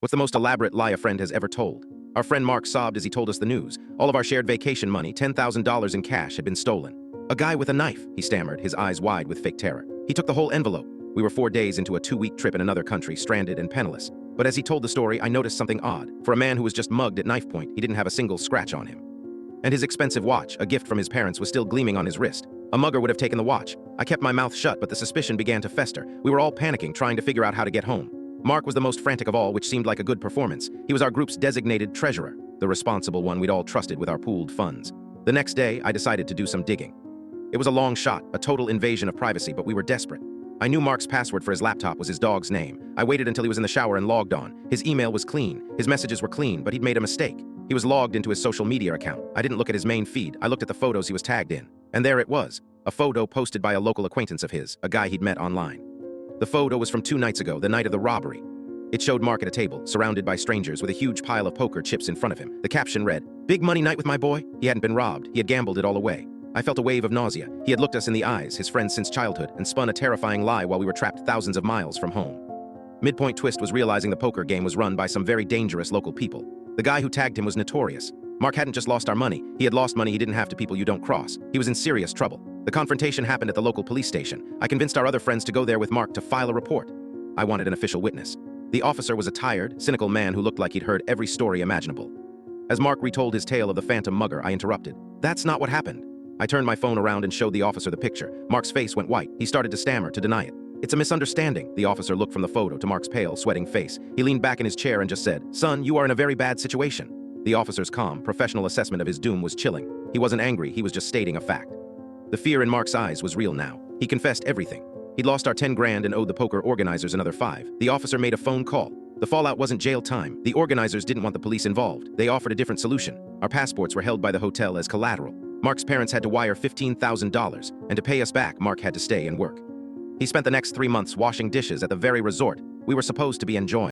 What's the most elaborate lie a friend has ever told? Our friend Mark sobbed as he told us the news. All of our shared vacation money, $10,000 in cash, had been stolen. A guy with a knife, he stammered, his eyes wide with fake terror. He took the whole envelope. We were 4 days into a 2-week trip in another country, stranded and penniless. But as he told the story, I noticed something odd. For a man who was just mugged at knife point, he didn't have a single scratch on him. And his expensive watch, a gift from his parents, was still gleaming on his wrist. A mugger would have taken the watch. I kept my mouth shut, but the suspicion began to fester. We were all panicking, trying to figure out how to get home. Mark was the most frantic of all, which seemed like a good performance. He was our group's designated treasurer, the responsible one we'd all trusted with our pooled funds. The next day, I decided to do some digging. It was a long shot, a total invasion of privacy, but we were desperate. I knew Mark's password for his laptop was his dog's name. I waited until he was in the shower and logged on. His email was clean. His messages were clean, but he'd made a mistake. He was logged into his social media account. I didn't look at his main feed. I looked at the photos he was tagged in. And there it was, a photo posted by a local acquaintance of his, a guy he'd met online. The photo was from 2 nights ago, the night of the robbery. It showed Mark at a table, surrounded by strangers, with a huge pile of poker chips in front of him. The caption read, "Big money night with my boy." He hadn't been robbed. He had gambled it all away. I felt a wave of nausea. He had looked us in the eyes, his friends since childhood, and spun a terrifying lie while we were trapped thousands of miles from home. Midpoint twist was realizing the poker game was run by some very dangerous local people. The guy who tagged him was notorious. Mark hadn't just lost our money. He had lost money he didn't have to people you don't cross. He was in serious trouble. The confrontation happened at the local police station. I convinced our other friends to go there with Mark to file a report. I wanted an official witness. The officer was a tired, cynical man who looked like he'd heard every story imaginable. As Mark retold his tale of the phantom mugger, I interrupted. "That's not what happened." I turned my phone around and showed the officer the picture. Mark's face went white. He started to stammer, to deny it. "It's a misunderstanding." The officer looked from the photo to Mark's pale, sweating face. He leaned back in his chair and just said, "Son, you are in a very bad situation." The officer's calm, professional assessment of his doom was chilling. He wasn't angry, he was just stating a fact. The fear in Mark's eyes was real now. He confessed everything. He'd lost our 10 grand and owed the poker organizers another 5. The officer made a phone call. The fallout wasn't jail time. The organizers didn't want the police involved. They offered a different solution. Our passports were held by the hotel as collateral. Mark's parents had to wire $15,000, and to pay us back, Mark had to stay and work. He spent the next 3 months washing dishes at the very resort we were supposed to be enjoying.